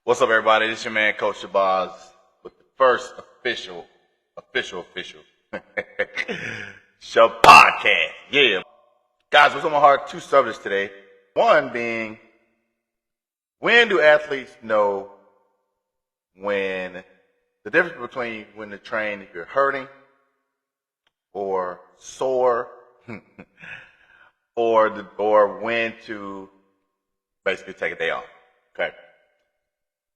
What's up, everybody? This is your man, Coach ShaPodcast, with the first official ShaPodcast. Yeah. Guys, we're going to hard two subjects today. One being, when do athletes know when the difference between when to train if you're hurting or sore or when to basically take a day off. Okay.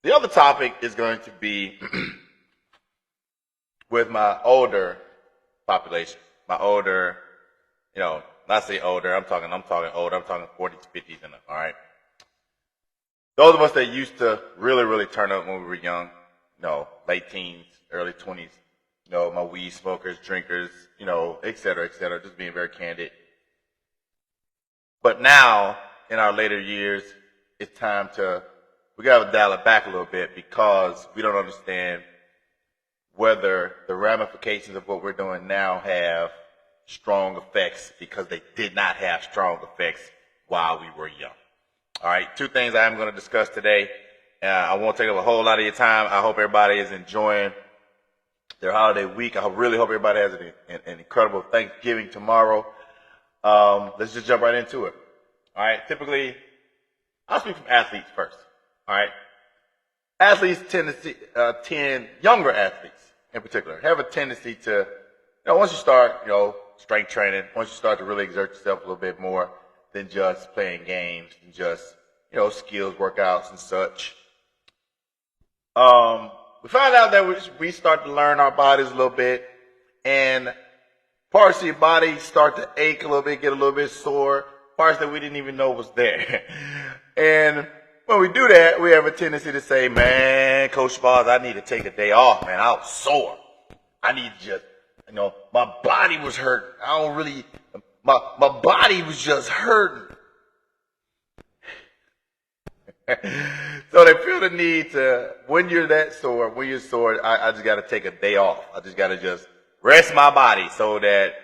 The other topic is going to be with my older population. My older, when I say older, I'm talking older. I'm talking 40s, 50s and up, all right? Those of us that used to really turn up when we were young, late teens, early 20s, my weed smokers, drinkers, et cetera, just being very candid. But now, in our later years, it's time we got to dial it back a little bit because we don't understand whether the ramifications of what we're doing now have strong effects because they did not have strong effects while we were young. All right, two things I am going to discuss today. I won't take up a whole lot of your time. I hope everybody is enjoying their holiday week. I really hope everybody has an incredible Thanksgiving tomorrow. Let's just jump right into it. All right, typically, I'll speak from athletes first. All right, athletes younger athletes in particular, have a tendency to, once you start, strength training, once you start to really exert yourself a little bit more than just playing games and just, skills workouts and such. We find out that we start to learn our bodies a little bit, and parts of your body start to ache a little bit, get a little bit sore, parts that we didn't even know was there. And when we do that, we have a tendency to say, man, Coach ShaPodcast, I need to take a day off, man. I was sore. I need to just, my body was hurting. My body was just hurting. So they feel the need to, when you're sore, I just got to take a day off. I just got to just rest my body so that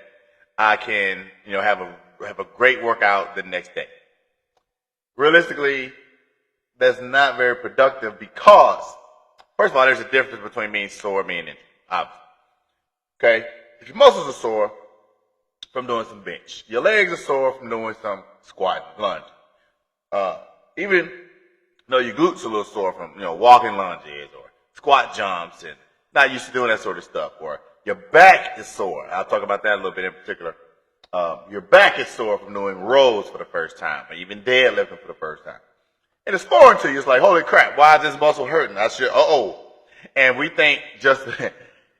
I can, have a great workout the next day. Realistically, that's not very productive because, first of all, there's a difference between being sore and being injured, obviously. Okay? If your muscles are sore from doing some bench, your legs are sore from doing some squat, lunge, even though your glutes are a little sore from, walking lunges or squat jumps and not used to doing that sort of stuff, or your back is sore. I'll talk about that a little bit in particular. Your back is sore from doing rows for the first time or even deadlifting for the first time. And it's foreign to you. It's like, holy crap, why is this muscle hurting? And we think just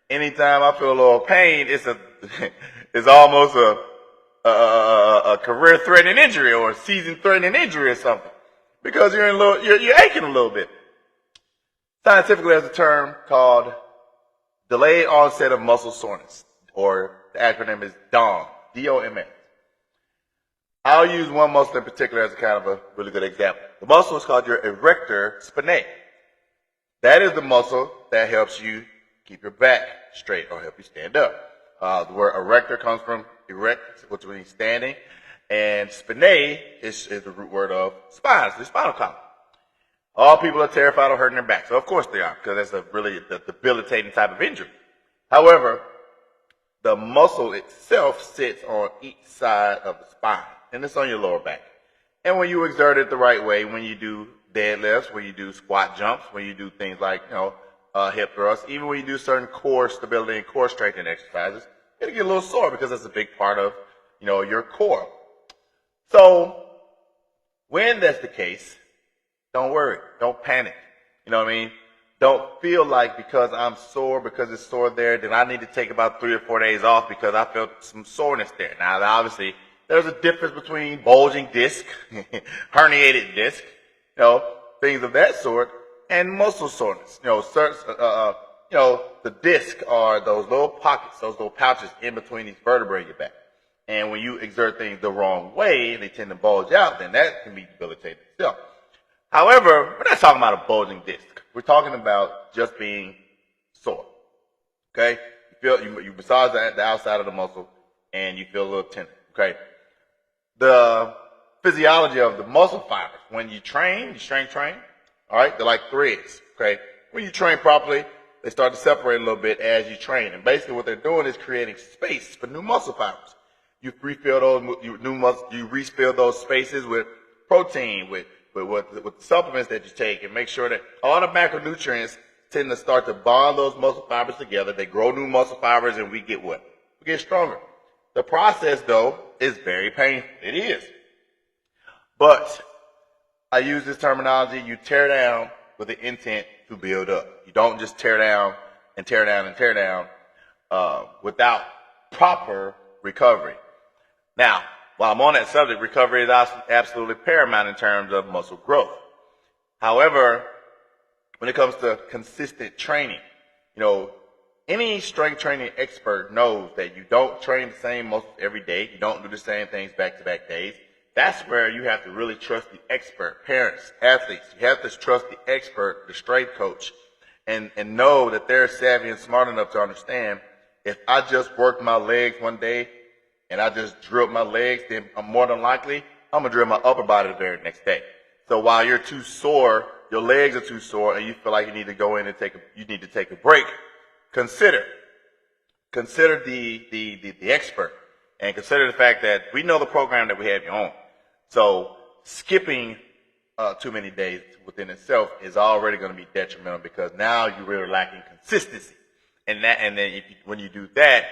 anytime I feel a little pain, it's almost a career-threatening injury or a season-threatening injury or something. Because you're aching a little bit. Scientifically, there's a term called delayed onset of muscle soreness, or the acronym is DOMS, D-O-M-S. I'll use one muscle in particular as a kind of a really good example. The muscle is called your erector spinae. That is the muscle that helps you keep your back straight or help you stand up. The word erector comes from erect, which means standing, and spinae is the root word of spine, it's the spinal column. All people are terrified of hurting their back, so of course they are, because that's a really debilitating type of injury. However, the muscle itself sits on each side of the spine, and it's on your lower back. And when you exert it the right way, when you do deadlifts, when you do squat jumps, when you do things like, hip thrusts, even when you do certain core stability and core strengthening exercises, it'll get a little sore because that's a big part of, your core. So when that's the case, don't worry, don't panic. You know what I mean? Don't feel like because I'm sore, because it's sore there, then I need to take about 3 or 4 days off because I felt some soreness there. Now, obviously, there's a difference between bulging disc, herniated disc, things of that sort, and muscle soreness. The disc are those little pockets, those little pouches in between these vertebrae in your back. And when you exert things the wrong way, they tend to bulge out, then that can be debilitating itself. However, we're not talking about a bulging disc. We're talking about just being sore. Okay? You massage the outside of the muscle and you feel a little tender. Okay? The physiology of the muscle fibers, when you strength train, All right, they're like threads. Okay, when you train properly, they start to separate a little bit as you train, and basically what they're doing is creating space for new muscle fibers. You refill those you refill those spaces with protein, with the supplements that you take, and make sure that all the macronutrients tend to start to bond those muscle fibers together. They grow new muscle fibers, and we get what? We get stronger. The process, though, is very painful. It is. But I use this terminology: you tear down with the intent to build up. You don't just tear down and tear down and tear down without proper recovery. Now, while I'm on that subject, recovery is absolutely paramount in terms of muscle growth. However, when it comes to consistent training, any strength training expert knows that you don't train the same muscles every day. You don't do the same things back-to-back days. That's where you have to really trust the expert, parents, athletes. You have to trust the expert, the strength coach, and know that they're savvy and smart enough to understand if I just worked my legs one day and I just drilled my legs, then I'm more than likely I'm going to drill my upper body the very next day. So while you're too sore, your legs are too sore, and you feel like you need to go in and take a break, consider the expert, and consider the fact that we know the program that we have you on. So skipping too many days within itself is already going to be detrimental, because now you're really lacking consistency. And then when you do that,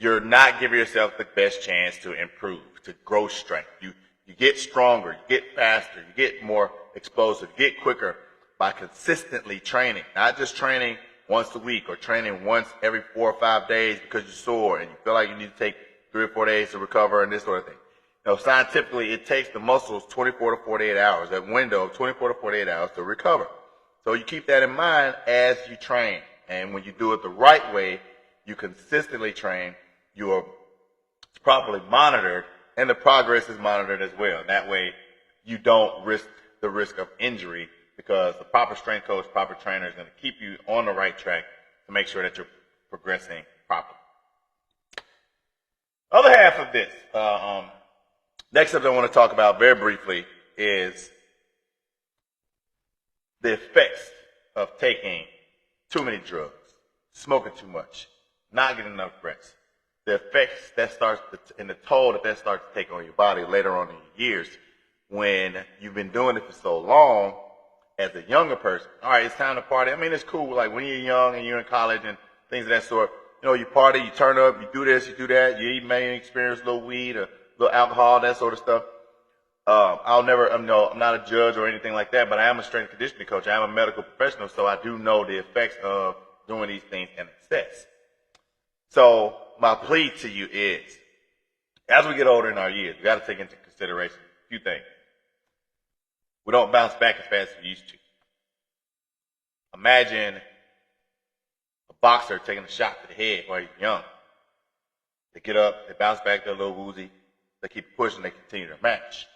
you're not giving yourself the best chance to improve, to grow strength. You get stronger, you get faster, you get more explosive, you get quicker by consistently training, not just training once a week or training once every 4 or 5 days because you're sore and you feel like you need to take 3 or 4 days to recover and this sort of thing. Scientifically, it takes the muscles 24 to 48 hours, that window of 24 to 48 hours to recover. So you keep that in mind as you train. And when you do it the right way, you consistently train, you are properly monitored, and the progress is monitored as well. That way, you don't risk the risk of injury, because the proper strength coach, proper trainer is going to keep you on the right track to make sure that you're progressing properly. Other half of this, next up I want to talk about very briefly is the effects of taking too many drugs, smoking too much, not getting enough rest. The effects that starts and the toll that starts to take on your body later on in your years when you've been doing it for so long as a younger person. All right, it's time to party. I mean, it's cool. Like when you're young and you're in college and things of that sort, you party, you turn up, you do this, you do that, you may experience a little weed or a little alcohol, that sort of stuff. I'm not a judge or anything like that, but I am a strength and conditioning coach. I am a medical professional, so I do know the effects of doing these things in excess. So my plea to you is, as we get older in our years, we got to take into consideration a few things. We don't bounce back as fast as we used to. Imagine a boxer taking a shot to the head while he's young. They get up, they bounce back, they're a little woozy, they keep pushing, they continue their match.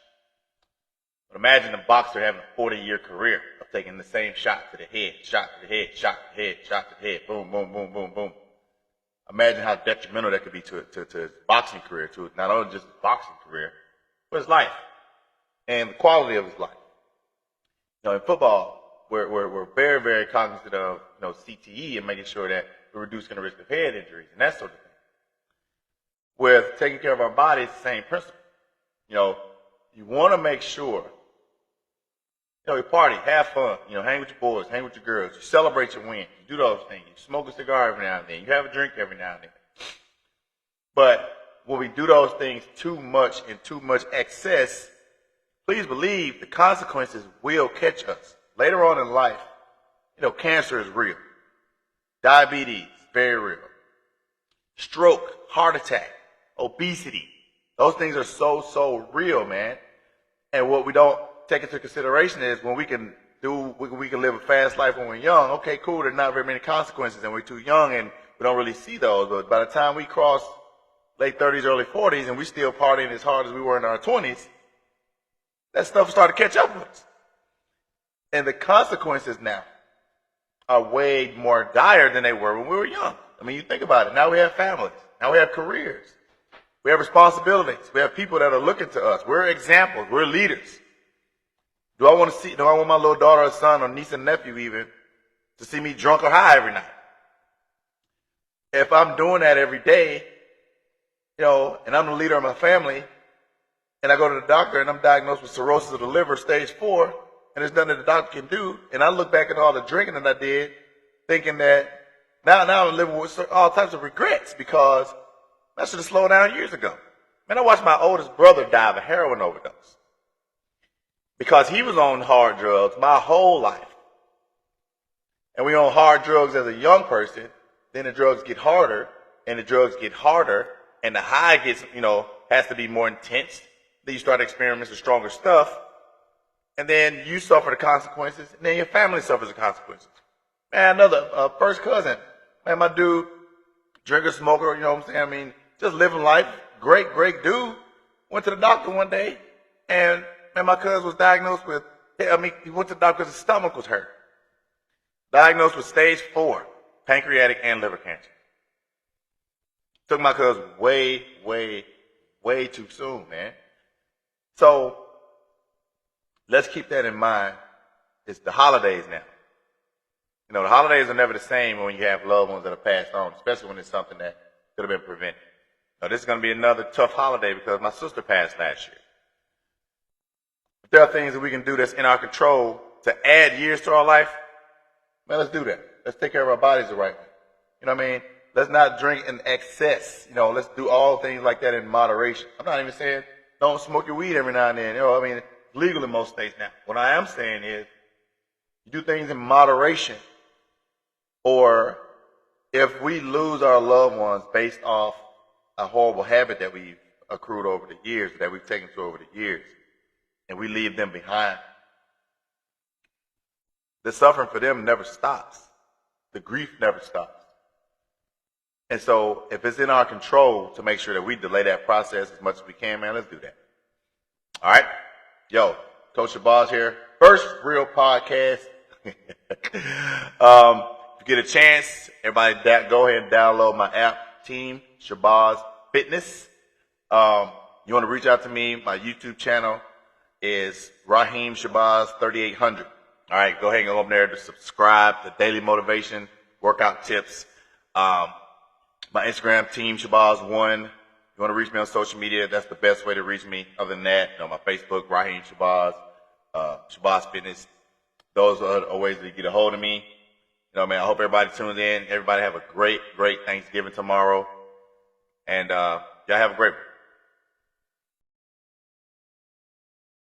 But imagine a boxer having a 40-year career of taking the same shot to the head, shot to the head, shot to the head, shot to the head, boom, boom, boom, boom, boom. Imagine how detrimental that could be to his boxing career, to not only just his boxing career, but his life and the quality of his life. In football, we're very, very cognizant of CTE and making sure that we're reducing the risk of head injuries and that sort of thing. With taking care of our body, it's the same principle. You want to make sure, you party, have fun, hang with your boys, hang with your girls, you celebrate your wins, you do those things, you smoke a cigar every now and then, you have a drink every now and then. But when we do those things too much in too much excess, please believe the consequences will catch us. Later on in life, cancer is real. Diabetes, very real. Stroke, heart attack, obesity. Those things are so real, man. And what we don't take into consideration is when we can live a fast life when we're young. Okay, cool, there's not very many consequences and we're too young and we don't really see those. But by the time we cross late 30s, early 40s and we still partying as hard as we were in our 20s, that stuff started to catch up with us. And the consequences now are way more dire than they were when we were young. I mean, you think about it. Now we have families. Now we have careers. We have responsibilities. We have people that are looking to us. We're examples. We're leaders. Do I want my little daughter or son or niece and nephew even to see me drunk or high every night? If I'm doing that every day, and I'm the leader of my family, and I go to the doctor and I'm diagnosed with cirrhosis of the liver, stage 4, and there's nothing the doctor can do, and I look back at all the drinking that I did, thinking that now I'm living with all types of regrets because I should have slowed down years ago. Man, I watched my oldest brother die of a heroin overdose because he was on hard drugs my whole life. And we on hard drugs as a young person, then the drugs get harder, and the drugs get harder, and the high gets, has to be more intense. Then you start experimenting stronger stuff, and then you suffer the consequences, and then your family suffers the consequences. Man, another first cousin, man, my dude, drinker, smoker, you know what I'm saying? I mean, just living life, great dude. Went to the doctor one day, and my cousin was diagnosed with, he went to the doctor because his stomach was hurt. Diagnosed with stage 4, pancreatic and liver cancer. Took my cousin way too soon, man. So let's keep that in mind. It's the holidays now. The holidays are never the same when you have loved ones that are passed on, especially when it's something that could have been prevented. Now, this is going to be another tough holiday because my sister passed last year. If there are things that we can do that's in our control to add years to our life, man, let's do that. Let's take care of our bodies the right way. You know what I mean? Let's not drink in excess. Let's do all things like that in moderation. I'm not even saying don't smoke your weed every now and then. It's legal in most states now. What I am saying is you do things in moderation, or if we lose our loved ones based off a horrible habit that we've accrued over the years, that we've taken to over the years, and we leave them behind, the suffering for them never stops. The grief never stops. And so if it's in our control to make sure that we delay that process as much as we can, man, let's do that. All right? Yo, Coach ShaPodcast here. First real podcast. If you get a chance, everybody go ahead and download my app, Team ShaPodcast Fitness. You want to reach out to me, my YouTube channel is Raheem ShaPodcast 3800. All right, go ahead and go up there to subscribe to daily motivation, workout tips. My Instagram, Team ShaPodcast1. You want to reach me on social media, that's the best way to reach me. Other than that, my Facebook, Raheem ShaPodcast, ShaPodcast Fitness. Those are ways to get a hold of me. Man, I hope everybody tunes in. Everybody have a great Thanksgiving tomorrow. And y'all have a great one.